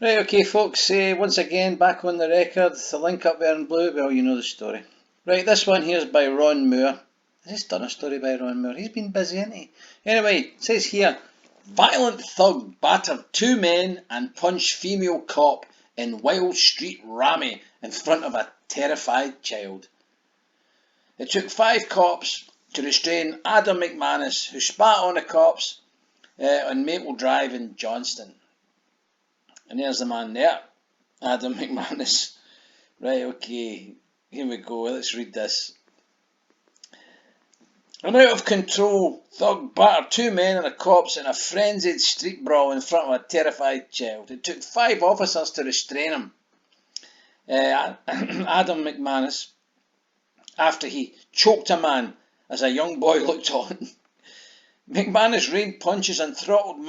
Right, okay, folks, once again back on the record, the link up there in blue, well, you know the story. Right, this one here is by Ron Moore. Has just done a story by Ron Moore? He's been busy, hasn't he? Anyway, it says here, violent thug battered two men and punched female cop in Wild Street Rammy in front of a terrified child. It took 5 cops to restrain Adam McManus, who spat on the cops on Maple Drive in Johnstone. And there's the man there, Adam McManus. Right, okay, here we go, let's read this. An out of control thug battered 2 men and the cops in a frenzied street brawl in front of a terrified child. It took 5 officers to restrain him. Adam McManus, after he choked a man as a young boy looked on. McManus rained punches and throttled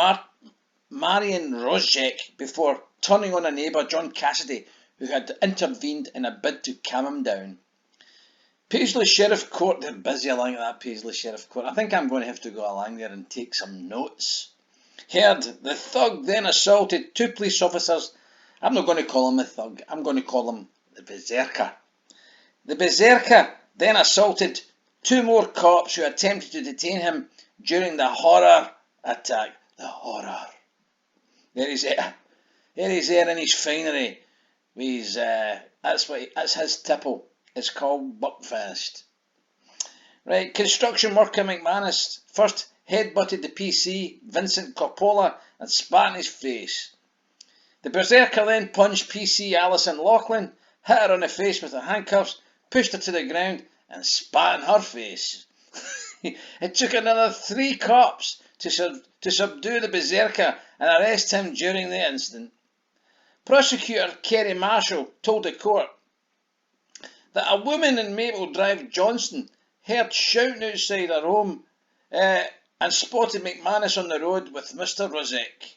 Marion Rozek before turning on a neighbour, John Cassidy, who had intervened in a bid to calm him down. Paisley Sheriff Court, they're busy along at that Paisley Sheriff Court. I think I'm going to have to go along there and take some notes. Heard the thug then assaulted 2 police officers. I'm not going to call him a thug, I'm going to call him the berserker. The berserker then assaulted 2 more cops who attempted to detain him during the horror attack. The horror. There he's there. There he's there in his finery. That's his tipple. It's called Buckfast. Right, construction worker McManus first headbutted the PC, Vincent Coppola, and spat in his face. The berserker then punched PC Alison Laughlin, hit her on the face with the handcuffs, pushed her to the ground, and spat in her face. It took another 3 cops to subdue the berserker and arrest him during the incident. Prosecutor Kerry Marshall told the court that a woman in Maple Drive, Johnstone, heard shouting outside her home and spotted McManus on the road with Mr. Rozek.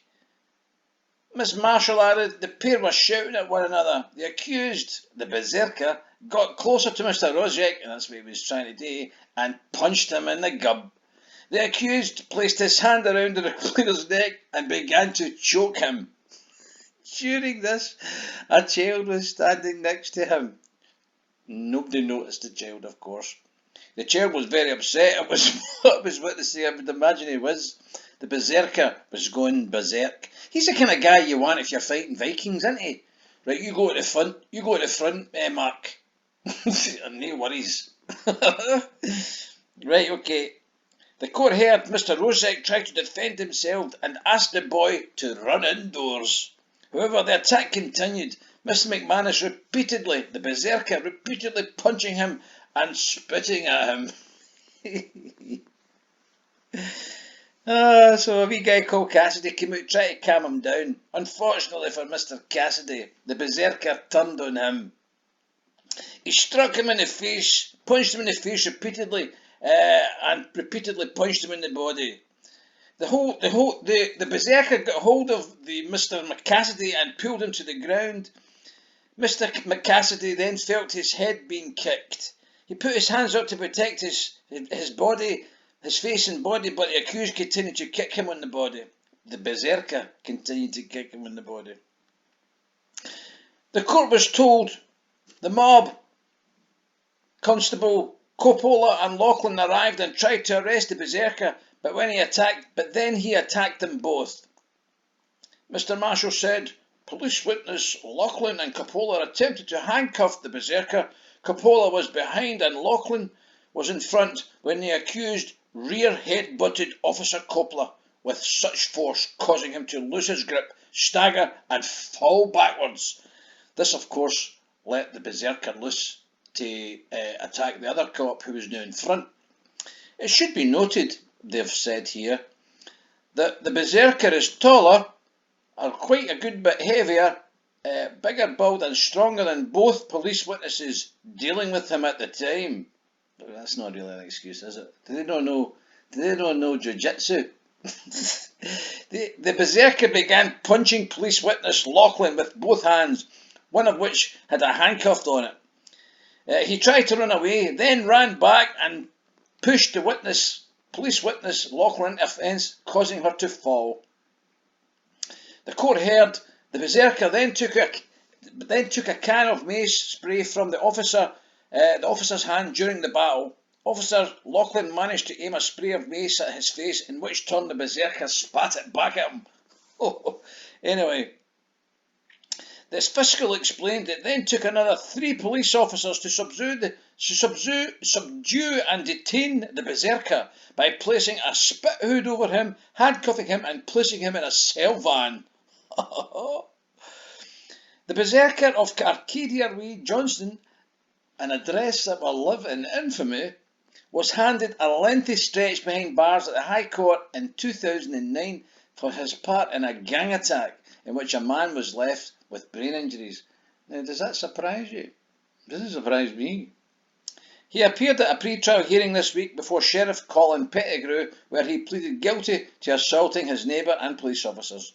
Miss Marshall added the pair were shouting at one another. The accused, the berserker, got closer to Mr. Rozek, and that's what he was trying to do, and punched him in the gub. The accused placed his hand around the reclaimer's neck and began to choke him. During this, a child was standing next to him. Nobody noticed the child, of course. The child was very upset. It was what they say. I would imagine he was. The berserker was going berserk. He's the kind of guy you want if you're fighting Vikings, isn't he? Right, you go to the front. You go to the front, Mark. No worries. Right, okay. The court heard Mr. Rozek try to defend himself and asked the boy to run indoors. However, the attack continued. Mr. McManus the berserker, repeatedly punching him and spitting at him. So a wee guy called Cassidy came out trying to calm him down. Unfortunately for Mr. Cassidy, the berserker turned on him. He struck him in the face, punched him in the face repeatedly, and repeatedly punched him in the body. The berserker got hold of Mr. McCassidy and pulled him to the ground. Mr. McCassidy then felt his head being kicked. He put his hands up to protect his body, his face and body, but the accused continued to kick him on the body. The berserker continued to kick him on the body. The court was told the mob, Constable Coppola and Laughlin arrived and tried to arrest the berserker, but then he attacked them both. Mr. Marshall said, police witness Laughlin and Coppola attempted to handcuff the berserker. Coppola was behind and Laughlin was in front when the accused rear head-butted Officer Coppola with such force, causing him to lose his grip, stagger and fall backwards. This, of course, let the berserker loose to attack the other cop who was now in front. It should be noted, they've said here, that the berserker is taller, or quite a good bit heavier, bigger build and stronger than both police witnesses dealing with him at the time. But that's not really an excuse, is it? Do they not know jiu-jitsu? The berserker began punching police witness Laughlin with both hands, one of which had a handcuff on it. He tried to run away, then ran back and pushed the police witness Laughlin into a fence, causing her to fall. The court heard The berserker then took a can of mace spray from the officer's hand during the battle. Officer Lachlan managed to aim a spray of mace at his face, in which turn the berserker spat it back at him. Anyway, this fiscal explained it then took another 3 police officers to subdue and detain the berserker by placing a spit hood over him, handcuffing him and placing him in a cell van. The berserker of Arcadia Way, Johnstone, an address that will live in infamy, was handed a lengthy stretch behind bars at the High Court in 2009 for his part in a gang attack in which a man was left with brain injuries. Now, does that surprise you? It doesn't surprise me. He appeared at a pre-trial hearing this week before Sheriff Colin Pettigrew, where he pleaded guilty to assaulting his neighbour and police officers.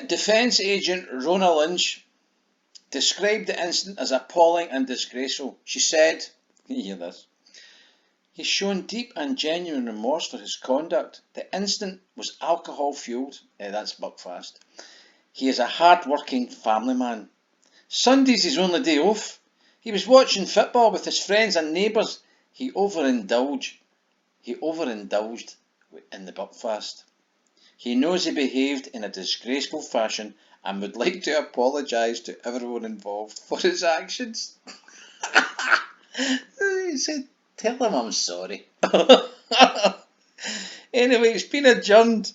Defence agent Rona Lynch described the incident as appalling and disgraceful. She said, can you hear this? He's shown deep and genuine remorse for his conduct. The incident was alcohol fuelled. That's Buckfast. He is a hard-working family man. Sunday's his only day off. He was watching football with his friends and neighbours. He overindulged in the Buckfast. He knows he behaved in a disgraceful fashion and would like to apologise to everyone involved for his actions. He said, tell him I'm sorry. Anyway, it's been adjourned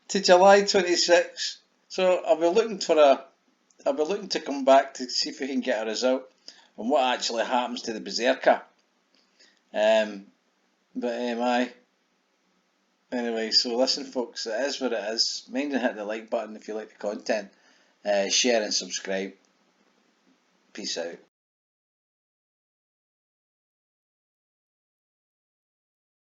to July 26. So I'll be looking to come back to see if we can get a result on what actually happens to the berserker. Anyway, so listen folks, it is what it is. Mind and hit the like button if you like the content. Share and subscribe. Peace out.